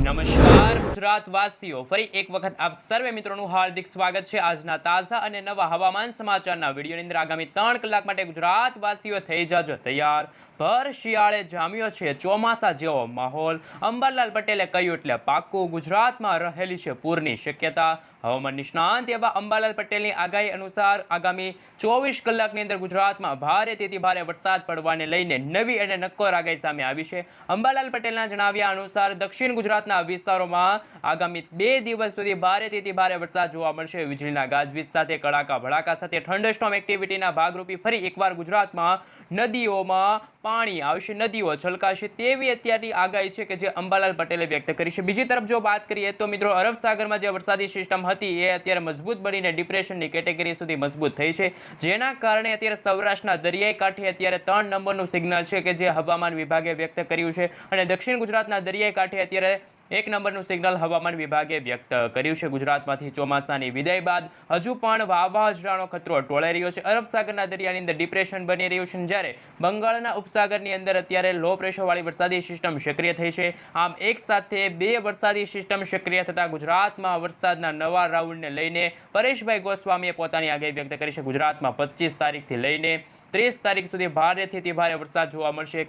નમસ્કાર ગુજરાતવાસીઓ, ફરી એક વખત આપ સર્વે મિત્રોનું હાર્દિક સ્વાગત છે આજના તાજા અને નવા હવામાન સમાચારના વિડીયોની અંદર. આગામી 3 કલાક માટે ગુજરાતવાસીઓ થઈ જાજો તૈયાર. ભર શિયાળે જામ્યો છે ચોમાસા જેવો માહોલ. અંબાલાલ પટેલે કહ્યું એટલે પાક્કું, ગુજરાતમાં રહેલી છે પૂરની શક્યતા. હવામાન નિષ્ણાંત એવા અંબાલાલ પટેલની આગાહી અનુસાર આગામી 24 કલાકની અંદર ગુજરાતમાં ભારેથી ભારે વરસાદ પડવાને લઈને નવી અને નક્કોર આગાહી સામે આવી છે. અંબાલાલ પટેલના જણાવ્યા અનુસાર દક્ષિણ ગુજરાતના વિસ્તારોમાં આગામી 2 દિવસ સુધી ભારેથી ભારે વરસાદ જોવા મળશે. વીજળીના ગાજવીજ સાથે કડાકા ભડાકા સાથે થંડરસ્ટોર્મ એક્ટિવિટીના ભાગરૂપે ફરી એકવાર ગુજરાતમાં નદીઓમાં પાણી આવશે, નદીઓ છલકાશે તેવી અત્યારની આગાહી છે કે જે અંબાલાલ પટેલે વ્યક્ત કરી છે. બીજી તરફ જો વાત કરીએ તો મિત્રો, અરબ સાગરમાં જે વરસાદી સિસ્ટમ હતી એ અત્યારે મજબૂત બનીને ડિપ્રેશનની કેટેગરી સુધી મજબૂત થઈ છે, જેના કારણે અત્યારે સૌરાષ્ટ્રના દરિયાઈ કાંઠે અત્યારે 3 નંબરનું સિગ્નલ છે કે જે હવામાન વિભાગે વ્યક્ત કર્યું છે. અને દક્ષિણ ગુજરાતના દરિયાઈ કાંઠે અત્યારે 1 નંબરનું સિગ્નલ હવામાન વિભાગે વ્યક્ત કર્યું છે. ગુજરાતમાંથી ચોમાસાની વિદાય બાદ હજુ પણ વાવાઝોડાનો ખતરો ટોળાઈ રહ્યો છે. અરબ સાગરના દરિયાની અંદર ડિપ્રેશન બની રહ્યું છે, જ્યારે બંગાળના ઉપસાગરની અંદર અત્યારે લો પ્રેશરવાળી વરસાદી સિસ્ટમ સક્રિય થઈ છે. આમ એક સાથે 2 વરસાદી સિસ્ટમ સક્રિય થતાં ગુજરાતમાં વરસાદના નવા રાઉન્ડને લઈને પરેશભાઈ ગોસ્વામીએ પોતાની આગાહી વ્યક્ત કરી છે. ગુજરાતમાં 25 તારીખથી લઈને 30 તારીખ સુધી ભારેથી ભારે વરસાદ જોવા મળશે.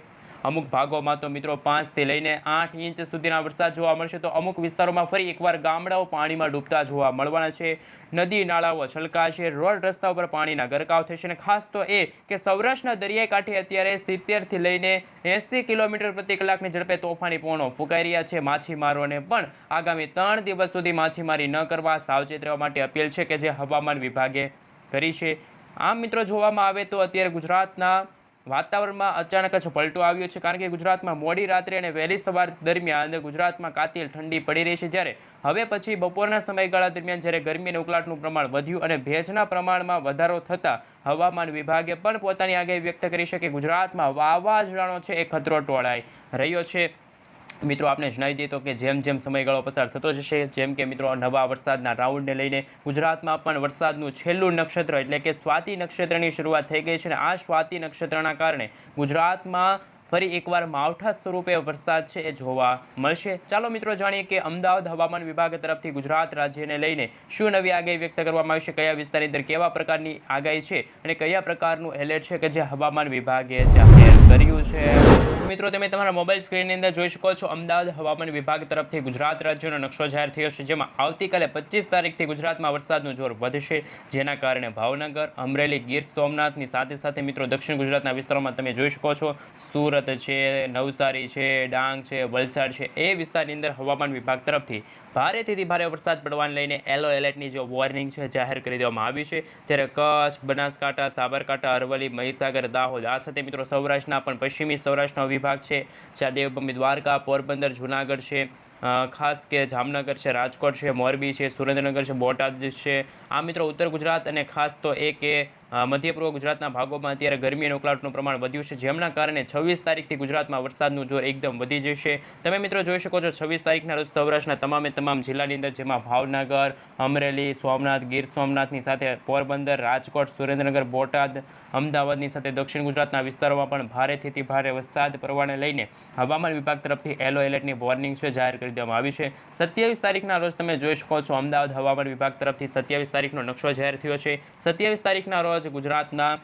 અમુક ભાગોમાં તો મિત્રો 5 થી લઈને 8 ઇંચ સુધીના વરસાદ જોવા મળશે. તો અમુક વિસ્તારોમાં ફરી એકવાર ગામડાઓ પાણીમાં ડૂબતા જોવા મળવાના છે. નદી નાળાઓ છલકાશે, રોડ રસ્તા ઉપર પાણીના ગરકાવ થશે. અને ખાસ તો એ કે સૌરાષ્ટ્રના દરિયાઈ કાંઠે અત્યારે 70 થી લઈને 80 કિલોમીટર પ્રતિ કલાકની ઝડપે તોફાની પવનો ફૂંકાઈ રહ્યા છે. માછીમારોને પણ આગામી 3 દિવસ સુધી માછીમારી ન કરવા સાવચેત રહેવા માટે અપીલ છે કે જે હવામાન વિભાગે કરી છે. આમ મિત્રો, જોવામાં આવે તો અત્યારે ગુજરાતના વાતાવરણમાં અચાનક જ પલટો આવ્યો છે, કારણ કે ગુજરાતમાં મોડી રાત્રે અને વહેલી સવાર દરમિયાન ગુજરાતમાં કાતિલ ઠંડી પડી રહી છે. જ્યારે હવે પછી બપોરના સમયગાળા દરમિયાન જ્યારે ગરમી અને ઉકળાટનું પ્રમાણ વધ્યું અને ભેજના પ્રમાણમાં વધારો થતાં હવામાન વિભાગે પણ પોતાની આગાહી વ્યક્ત કરી છે કે ગુજરાતમાં વાવાઝોડાનો છે એ ખતરો ટોળાઈ રહ્યો છે. મિત્રો, આપણે જણાવી દઈએ તો કે જેમ જેમ સમયગાળો પસાર થતો જશે, જેમ કે મિત્રો નવા વરસાદના રાઉન્ડને લઈને ગુજરાતમાં પણ વરસાદનું છેલ્લું નક્ષત્ર એટલે કે સ્વાતિ નક્ષત્રની શરૂઆત થઈ ગઈ છે. અને આ સ્વાતિ નક્ષત્રના કારણે ગુજરાતમાં ફરી એકવાર માવઠા સ્વરૂપે વરસાદ છે એ જોવા મળશે. ચાલો મિત્રો, જાણીએ કે અમદાવાદ હવામાન વિભાગ તરફથી ગુજરાત રાજ્યને લઈને શું નવી આગાહી વ્યક્ત કરવામાં આવી છે, કયા વિસ્તારની અંદર કેવા પ્રકારની આગાહી છે અને કયા પ્રકારનું એલર્ટ છે કે જે હવામાન વિભાગે જાહેર કર્યું છે. મિત્રો, તમે તમારા મોબાઈલ સ્ક્રીનની અંદર જોઈ શકો છો અમદાવાદ હવામાન વિભાગ તરફથી ગુજરાત રાજ્યનો નકશો જાહેર થયો છે, જેમાં આવતીકાલે 25 તારીખથી ગુજરાતમાં વરસાદનું જોર વધશે, જેના કારણે ભાવનગર, અમરેલી, ગીર સોમનાથની સાથે સાથે મિત્રો દક્ષિણ ગુજરાતના વિસ્તારોમાં તમે જોઈ શકો છો સુરત છે, નવસારી છે, ડાંગ છે, વલસાડ છે, એ વિસ્તારની અંદર હવામાન વિભાગ તરફથી ભારેથી ભારે વરસાદ પડવાને લઈને યલો એલર્ટની જે વોર્નિંગ છે જાહેર કરી દેવામાં આવી છે. જ્યારે કચ્છ, બનાસકાંઠા, સાબરકાંઠા, અરવલ્લી, મહીસાગર, દાહોદ આ સાથે મિત્રો સૌરાષ્ટ્રના પણ પશ્ચિમી સૌરાષ્ટ્રનો વિભાગ છે, જ્યાં દેવભૂમિ દ્વારકા, પોરબંદર, જૂનાગઢ છે, ખાસ કે જામનગર છે, રાજકોટ છે, મોરબી છે, સુરેન્દ્રનગર છે, બોટાદ છે. આ મિત્રો ઉત્તર ગુજરાત અને ખાસ તો એ કે મધ્ય પૂર્વ ગુજરાતના ભાગોમાં અત્યારે ગરમી અને ઉકળાટનું પ્રમાણ વધ્યું છે, જેમના કારણે 26 તારીખથી ગુજરાતમાં વરસાદનું જોર એકદમ વધી જશે. તમે મિત્રો જોઈ શકો છો 26 તારીખના રોજ સૌરાષ્ટ્રના તમામ જિલ્લાની અંદર, જેમાં ભાવનગર, અમરેલી, સોમનાથ, ગીર સોમનાથની સાથે પોરબંદર, રાજકોટ, સુરેન્દ્રનગર, બોટાદ, અમદાવાદની સાથે દક્ષિણ ગુજરાતના વિસ્તારોમાં પણ ભારેથી ભારે વરસાદ પડવાને લઈને હવામાન વિભાગ તરફથી યલો એલર્ટની વોર્નિંગ છે જાહેર કરી દેવામાં આવી છે. 27 તારીખના રોજ તમે જોઈ શકો છો અમદાવાદ હવામાન વિભાગ તરફથી 27 તારીખનો નકશો જાહેર થયો છે. 27 તારીખના રોજ ગુજરાતના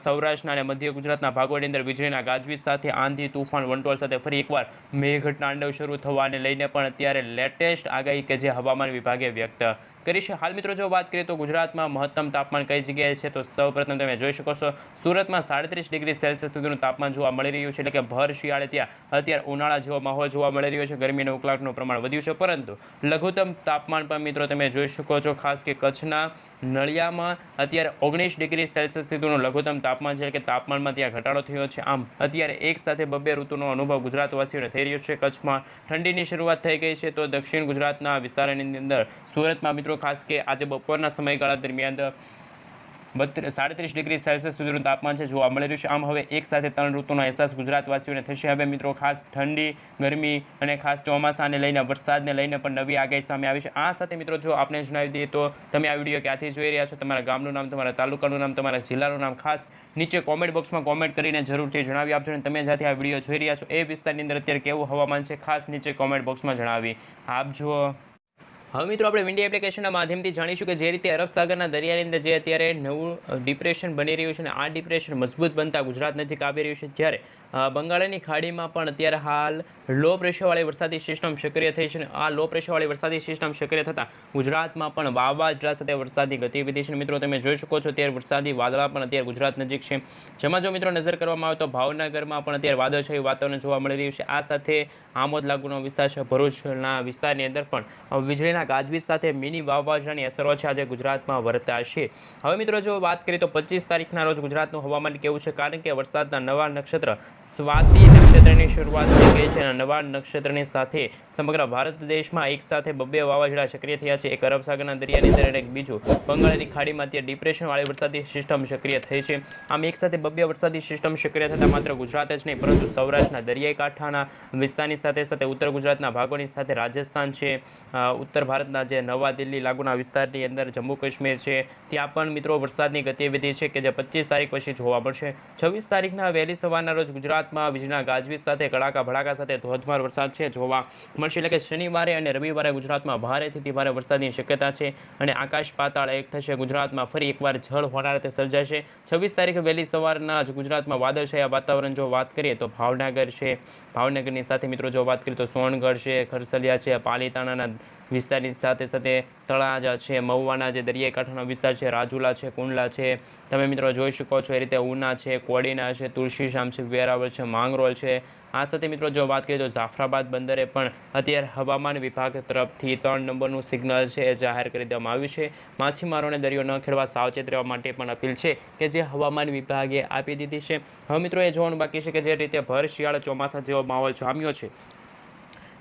સૌરાષ્ટ્રના અને મધ્ય ગુજરાતના ભાગોની અંદર વીજળીના ગાજવીજ સાથે આંધી, તુફાન, વંટોળ સાથે ફરી એકવાર મેઘતાંડવ શરૂ થવાને લઈને પણ અત્યારે લેટેસ્ટ આગાહી કે જે હવામાન વિભાગે વ્યક્ત કરી છે. હાલ મિત્રો જો વાત કરીએ તો ગુજરાતમાં મહત્તમ તાપમાન કઈ જગ્યાએ છે, તો સૌપ્રથમ તમે જોઈ શકો છો સુરતમાં 37 ડિગ્રી સેલ્સિયસ સુધીનું તાપમાન જોવા મળી રહ્યું છે, એટલે કે ભર શિયાળે ત્યાં અત્યારે ઉનાળા જેવો માહોલ જોવા મળી રહ્યો છે. ગરમી અને ઉકળાટનું પ્રમાણ વધ્યું છે, પરંતુ લઘુત્તમ તાપમાન પણ મિત્રો તમે જોઈ શકો છો ખાસ કે કચ્છના નળિયામાં અત્યારે 19 ડિગ્રી સેલ્સિયસ સુધીનું લઘુત્તમ તાપમાન છે, કે તાપમાનમાં ત્યાં ઘટાડો થયો છે. આમ અત્યારે એક સાથે 2 ઋતુનો અનુભવ ગુજરાતવાસીઓને થઈ રહ્યો છે. કચ્છમાં ઠંડીની શરૂઆત થઈ ગઈ છે, તો દક્ષિણ ગુજરાતના વિસ્તારોની અંદર સુરતમાં મિત્રો ખાસ કે આજે બપોરના સમયગાળા દરમિયાન 37 ડિગ્રી સેલ્સિયસ સુધીનું તાપમાન છે જોવા મળી રહ્યું છે. આમ હવે એક સાથે 3 ઋતુનો અહેસાસ ગુજરાતવાસીઓને થશે. હવે મિત્રો ખાસ ઠંડી, ગરમી અને ખાસ ચોમાસાને લઈને, વરસાદને લઈને પણ નવી આગાહી સામે આવી છે. આ સાથે મિત્રો જો આપણે જણાવી દઈએ તો તમે આ વિડીયો ક્યાંથી જોઈ રહ્યા છો, તમારા ગામનું નામ, તમારા તાલુકાનું નામ, તમારા જિલ્લાનું નામ ખાસ નીચે કોમેન્ટ બોક્સમાં કોમેન્ટ કરીને જરૂરથી જણાવી આપજો. અને તમે જ્યાંથી આ વિડીયો જોઈ રહ્યા છો એ વિસ્તારની અંદર અત્યારે કેવું હવામાન છે ખાસ નીચે કોમેન્ટ બોક્સમાં જણાવી આપજો. હવે મિત્રો આપણે વિન્ડી એપ્લિકેશનના માધ્યમથી જાણીશું કે જે રીતે અરબ સાગરના દરિયાની અંદર જે અત્યારે નવું ડિપ્રેશન બની રહ્યું છે અને આ ડિપ્રેશન મજબૂત બનતા ગુજરાત નજીક આવી રહ્યું છે, જ્યારે બંગાળની ખાડીમાં પણ અત્યારે હાલ લો પ્રેશરવાળી વરસાદી સિસ્ટમ સક્રિય થઈ છે. અને આ લો પ્રેશરવાળી વરસાદી સિસ્ટમ સક્રિય થતાં ગુજરાતમાં પણ વાવાઝોડા સાથે વરસાદની ગતિવિધિ છે. મિત્રો તમે જોઈ શકો છો ત્યારે વરસાદી વાદળા પણ અત્યારે ગુજરાત નજીક છે. જેમાં જો મિત્રો નજર કરવામાં આવે તો ભાવનગરમાં પણ અત્યારે વાદળછાયું વાતાવરણ જોવા મળી રહ્યું છે. આ સાથે આમોદ લાગુનો વિસ્તાર છે, ભરૂચના વિસ્તારની અંદર પણ વીજળીના ગાજવીજ સાથે મિની વાવાઝોડાની અસરો છે આજે ગુજરાતમાં વર્તાશે. હવે મિત્રો જો વાત કરીએ તો 25 તારીખના રોજ ગુજરાતનું હવામાન કેવું છે, કારણ કે વરસાદના નવા નક્ષત્ર સ્વાતિ નક્ષત્રની શરૂઆત થઈ ગઈ છે. અને નવા નક્ષત્રની સાથે સમગ્ર ભારત દેશમાં એક સાથે 2 વાવાઝોડા સક્રિય થયા છે. એક અરબ સાગરના દરિયાની અંદર અને એક બીજું બંગાળની ખાડીમાં અત્યારે ડિપ્રેશનવાળી વરસાદી સિસ્ટમ સક્રિય થઈ છે. આમ એક સાથે 2 વરસાદી સિસ્ટમ સક્રિય થતાં માત્ર ગુજરાત જ નહીં પરંતુ સૌરાષ્ટ્રના દરિયાઈ કાંઠાના વિસ્તારની સાથે સાથે ઉત્તર ગુજરાતના ભાગોની સાથે રાજસ્થાન છે, ઉત્તર ભારતના જે નવા દિલ્હી લાગુના વિસ્તારની અંદર જમ્મુ કાશ્મીર છે, ત્યાં પણ મિત્રો વરસાદની ગતિવિધિ છે કે જે 25 તારીખ પછી જોવા મળશે. 26 તારીખના વહેલી સવારના રોજ ગુજરાતમાં વીજળીના ગાજવીજ સાથે કડાકા ભડાકા સાથે ધોધમાર વરસાદ છે જોવા મળશે. એટલે કે શનિવારે અને રવિવારે ગુજરાતમાં ભારેથી ભારે વરસાદની શક્યતા છે અને આકાશ પાતાળ એક થશે. ગુજરાતમાં ફરી એકવાર જળ હોનારત સર્જાશે. 26 તારીખે વહેલી સવારના જ ગુજરાતમાં વાદળછાયા વાતાવરણ જો વાત કરીએ તો ભાવનગર છે, ભાવનગરની સાથે મિત્રો જો વાત કરીએ તો સોનગઢ છે, ખરસલિયા છે, પાલીતાણાના વિસ્તારની સાથે સાથે તળાજા છે, મહુવાના જે દરિયાઈ કાંઠાનો વિસ્તાર છે, રાજુલા છે, કુંડલા છે, તમે મિત્રો જોઈ શકો છો એ રીતે ઉના છે, કોડીના છે, તુલસીશામ છે, વેરાવળ છે, માંગરોળ છે. આ સાથે મિત્રો જો વાત કરીએ તો જાફરાબાદ બંદરે પણ અત્યારે હવામાન વિભાગ તરફથી 3 નંબરનું સિગ્નલ છે એ જાહેર કરી દેવામાં આવ્યું છે. માછીમારોને દરિયો ન ખેડવા સાવચેત રહેવા માટે પણ અપીલ છે કે જે હવામાન વિભાગે આપી દીધી છે. હવે મિત્રો એ જોવાનું બાકી છે કે જે રીતે ભર શિયાળા ચોમાસા જેવો માહોલ જામ્યો છે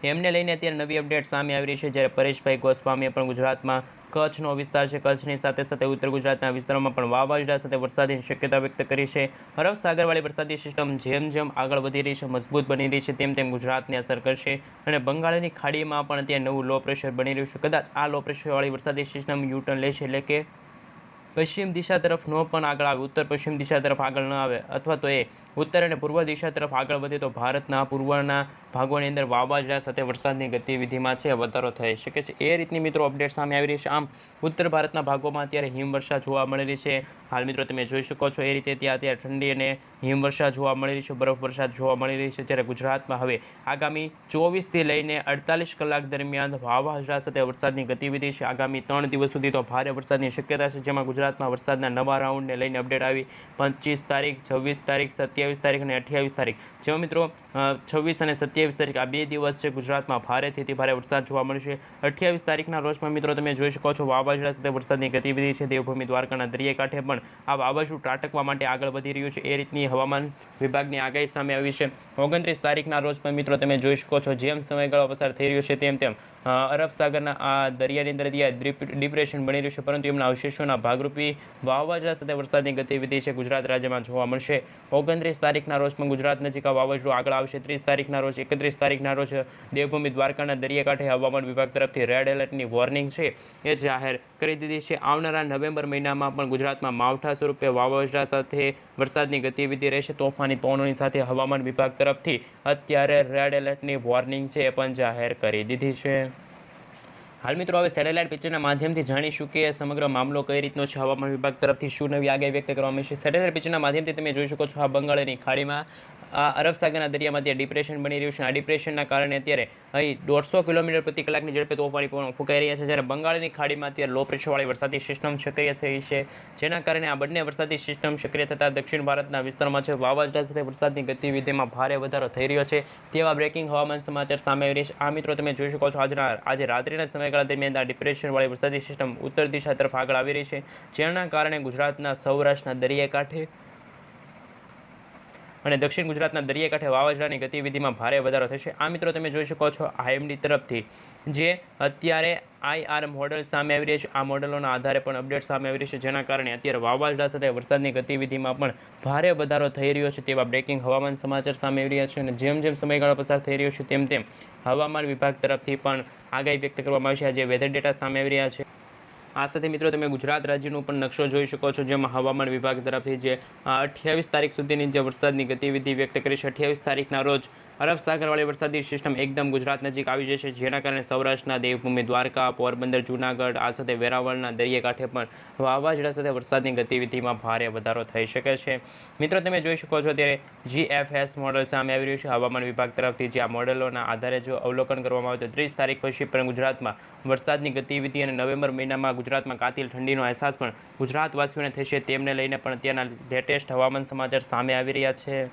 એમને લઈને અત્યારે નવી અપડેટ સામે આવી રહી છે. જ્યારે પરેશભાઈ ગોસ્વામીએ પણ ગુજરાતમાં કચ્છનો વિસ્તાર છે, કચ્છની સાથે સાથે ઉત્તર ગુજરાતના વિસ્તારોમાં પણ વાવાઝોડા સાથે વરસાદની શક્યતા વ્યક્ત કરી છે. અરબ સાગરવાળી વરસાદી સિસ્ટમ જેમ જેમ આગળ વધી રહી છે, મજબૂત બની રહી છે, તેમ તેમ ગુજરાતને અસર કરશે. અને બંગાળની ખાડીમાં પણ અત્યારે નવું લો પ્રેશર બની રહ્યું છે. કદાચ આ લો પ્રેશરવાળી વરસાદી સિસ્ટમ યુટર્ન લેશે, એટલે કે પશ્ચિમ દિશા તરફ ન પણ આગળ આવે, ઉત્તર પશ્ચિમ દિશા તરફ આગળ ન આવે, અથવા તો એ ઉત્તર અને પૂર્વ દિશા તરફ આગળ વધે તો ભારતના પૂર્વના ભાગોની અંદર વાવાઝોડા સાથે વરસાદની ગતિવિધિમાં છે વધારો થઈ શકે છે. એ રીતની મિત્રો અપડેટ સામે આવી રહી છે. આમ ઉત્તર ભારતના ભાગોમાં અત્યારે હિમવર્ષા જોવા મળી રહી છે. હાલ મિત્રો તમે જોઈ શકો છો એ રીતે ત્યાં અત્યારે ઠંડી અને હિમવર્ષા જોવા મળી રહી છે, બરફ વરસાદ જોવા મળી રહી છે. જ્યારે ગુજરાતમાં હવે આગામી 24થી લઈને 48 કલાક દરમિયાન વાવાઝોડા સાથે વરસાદની ગતિવિધિ છે. આગામી 3 દિવસ સુધી તો ભારે વરસાદની શક્યતા છે, જેમાં ગુજરાતમાં વરસાદના નવા રાઉન્ડને લઈને અપડેટ આવી 25 તારીખ, 26 તારીખ, 27 તારીખ અને 28 તારીખ. જેમાં મિત્રો 26 અને 27 તારીખ આ 2 દિવસ છે ગુજરાતમાં ભારેથી ભારે વરસાદ જોવા મળશે. 28 તારીખના રોજમાં મિત્રો તમે જોઈ શકો છો વાવાઝોડા સાથે વરસાદની ગતિવિધિ છે. દેવભૂમિ દ્વારકાના દરિયાઈ કાંઠે પણ આ વાવાઝોડું ત્રાટકવા માટે આગળ વધી રહ્યું છે. એ રીતની હવામાન વિભાગની આગાહી સામે આવી છે. 29 તારીખના રોજ પણ મિત્રો તમે જોઈ શકો છો જેમ સમયગાળો પસાર થઈ રહ્યો છે તેમ તેમ અરબ સાગરના આ દરિયાની અંદર ડિપ્રેશન બની રહ્યું છે, પરંતુ એમના અવશેષોના ભાગરૂપી વાવાઝોડા સાથે વરસાદની ગતિવિધિ છે ગુજરાત રાજ્યમાં જોવા મળશે. 29 તારીખના રોજ પણ ગુજરાત નજીક આ વાવાઝોડું આગળ આવશે. 30 તારીખના રોજ, 31 તારીખના રોજ દેવભૂમિ દ્વારકાના દરિયાકાંઠે હવામાન વિભાગ તરફથી રેડ એલર્ટની વોર્નિંગ છે એ જાહેર કરી દીધી છે. આવનારા નવેમ્બર મહિનામાં પણ ગુજરાતમાં માવઠા સ્વરૂપે વાવાઝોડા સાથે વરસાદની ગતિવિધિ રહેશે. તોફાની પવનોની સાથે હવામાન વિભાગ તરફથી અત્યારે રેડ એલર્ટની વોર્નિંગ છે એ પણ જાહેર કરી દીધી છે. હાલ મિત્રો હવે સેટેલાઇટ પિક્ચરના માધ્યમથી જાણીશું કે સમગ્ર મામલો કઈ રીતનો છે, હવામાન વિભાગ તરફથી શું નવી આગાહી વ્યક્ત કરવામાં આવી છે. સેટેલાઇટ પિક્ચરના માધ્યમથી તમે જોઈ શકો છો આ બંગાળની ખાડીમાં આ અરબ સાગરના દરિયામાં ત્યાં ડિપ્રેશન બની રહ્યું છે. આ ડિપ્રેશનના કારણે અત્યારે અહીં 150 કિલોમીટર પ્રતિ કલાકની ઝડપે તોફાની પવનો ફૂંકાઈ રહ્યા છે. જ્યારે બંગાળની ખાડીમાં અત્યારે લો પ્રેશરવાળી વરસાદી સિસ્ટમ સક્રિય થઈ છે, જેના કારણે આ બંને વરસાદી સિસ્ટમ સક્રિય થતાં દક્ષિણ ભારતના વિસ્તારમાં છે વાવાઝોડા સાથે વરસાદની ગતિવિધિમાં ભારે વધારો થઈ રહ્યો છે. તેવા બ્રેકિંગ હવામાન સમાચાર સામે આવી રહ્યા છે. આ મિત્રો તમે જોઈ શકો છો આજે રાત્રિના સમયગાળા દરમિયાન આ ડિપ્રેશનવાળી વરસાદી સિસ્ટમ ઉત્તર દિશા તરફ આગળ આવી રહી છે, જેના કારણે ગુજરાતના સૌરાષ્ટ્રના દરિયાઈ કાંઠે અને દક્ષિણ ગુજરાતના દરિયાકાંઠે વાવાઝોડાની ગતિવિધિમાં ભારે વધારો થશે. આ મિત્રો તમે જોઈ શકો છો IMD તરફથી જે અત્યારે IR મોડલ સામે આવી રહી છે. આ મોડલોના આધારે પણ અપડેટ સામે આવી રહી છે, જેના કારણે અત્યારે વાવાઝોડા સાથે વરસાદની ગતિવિધિમાં પણ ભારે વધારો થઈ રહ્યો છે તેવા બ્રેકિંગ હવામાન સમાચાર સામે આવી રહ્યા છે. અને જેમ જેમ સમયગાળો પસાર થઈ રહ્યો છે તેમ તેમ હવામાન વિભાગ તરફથી પણ આગાહી વ્યક્ત કરવામાં આવી છે. આજે વેધર ડેટા સામે આવી રહ્યા છે. આ સાથે મિત્રો તમે ગુજરાત રાજ્યનો પણ નકશો જોઈ શકો છો, જેમાં હવામાન વિભાગ તરફથી જે 28 તારીખ સુધીની જે વરસાદની ગતિવિધિ વ્યક્ત કરી છે. 28 તારીખના રોજ અરબ સાગરવાળી વરસાદી સિસ્ટમ એકદમ ગુજરાત નજીક આવી જશે, જેના કારણે સૌરાષ્ટ્રના દેવભૂમિ દ્વારકા, પોરબંદર, જૂનાગઢ, આ સાથે વેરાવળના દરિયાકાંઠે પણ વાવાઝોડા સાથે વરસાદની ગતિવિધિમાં ભારે વધારો થઈ શકે છે. મિત્રો તમે જોઈ શકો છો અત્યારે GFS મોડલ સામે આવી રહ્યું છે હવામાન વિભાગ તરફથી. જે આ મોડલોના આધારે જો અવલોકન કરવામાં આવે તો 30 તારીખ પછી પણ ગુજરાતમાં વરસાદની ગતિવિધિ અને નવેમ્બર મહિનામાં ગુજરાતમાં કાતિલ ઠંડીનો અહેસાસ પણ ગુજરાતવાસીઓને થશે, તેમને લઈને પણ અત્યારના લેટેસ્ટ હવામાન સમાચાર સામે આવી રહ્યા છે.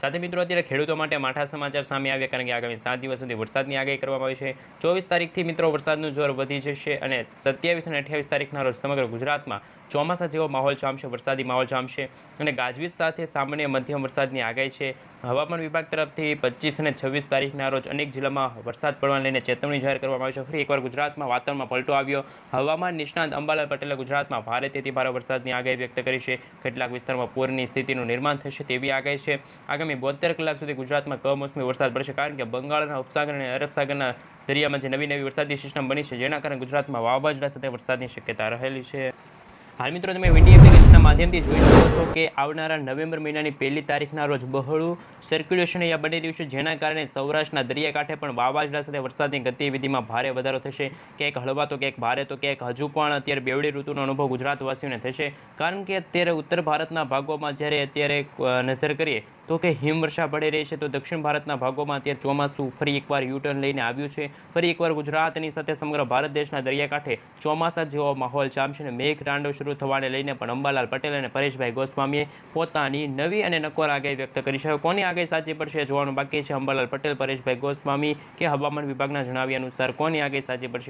સાથે મિત્રો અત્યારે ખેડૂતો માટે માઠા સમાચાર સામે આવ્યા, કારણ કે આગામી 7 દિવસ સુધી વરસાદની આગાહી કરવામાં આવી છે. 24 તારીખથી મિત્રો વરસાદનું જોર વધી જશે અને 27 અને 28 તારીખના રોજ સમગ્ર ગુજરાતમાં ચોમાસા જેવો માહોલ જામશે, વરસાદી માહોલ જામશે અને ગાજવીજ સાથે સામાન્ય મધ્યમ વરસાદની આગાહી છે. હવામાન વિભાગ તરફથી 25 અને 26 તારીખના રોજ અનેક જિલ્લામાં વરસાદ પડવાને લઈને ચેતવણી જાહેર કરવામાં આવી છે. ફરી એકવાર ગુજરાતમાં વાતાવરણમાં પલટો આવ્યો. હવામાન નિષ્ણાત અંબાલાલ પટેલે ગુજરાતમાં ભારેથી ભારે વરસાદની આગાહી વ્યક્ત કરી છે. કેટલાક વિસ્તારમાં પૂરની સ્થિતિનું નિર્માણ થશે તેવી આગાહી છે. આગામી 72 કલાક સુધી ગુજરાતમાં કમોસમી વરસાદ પડશે, કારણ કે બંગાળના ઉપસાગર અને અરબ સાગરના દરિયામાં જે નવી વરસાદી સિસ્ટમ બની છે, જેના કારણે ગુજરાતમાં વાવાઝોડા સાથે વરસાદની શક્યતા રહેલી છે. હાલ મિત્રો તમે વિન્ડી એપ્લિકેશનના માધ્યમથી જોઈ શકો છો કે આવનારા નવેમ્બર મહિનાની 1 તારીખના રોજ બહોળું સર્ક્યુલેશન અહીંયા બની રહ્યું છે, જેના કારણે સૌરાષ્ટ્રના દરિયાકાંઠે પણ વાવાઝોડા સાથે વરસાદની ગતિવિધિમાં ભારે વધારો થશે. ક્યાંક હળવા તો ક્યાંક ભારે તો ક્યાંક હજુ પણ અત્યારે બેવડી ઋતુનો અનુભવ ગુજરાતવાસીઓને થશે, કારણ કે અત્યારે ઉત્તર ભારતના ભાગોમાં જ્યારે અત્યારે નજર કરીએ તો કે હિમવર્ષા પડી રહી છે, તો દક્ષિણ ભારતના ભાગોમાં અત્યારે ચોમાસું ફરી એકવાર યુટર્ન લઈને આવ્યું છે. ફરી એકવાર ગુજરાતની સાથે સમગ્ર ભારત દેશના દરિયાકાંઠે ચોમાસા જેવો માહોલ જામશે અને મેઘતાંડવ શરૂ થવાને લઈને પણ અંબાલાલ પટેલ અને પરેશભાઈ ગોસ્વામીએ પોતાની નવી અને નકોર આગાહી વ્યક્ત કરી છે. કોની આગાહી સાચી પડશે જોવાનું બાકી છે. અંબાલાલ પટેલ, પરેશભાઈ ગોસ્વામી કે હવામાન વિભાગના જણાવ્યા અનુસાર કોની આગાહી સાચી પડશે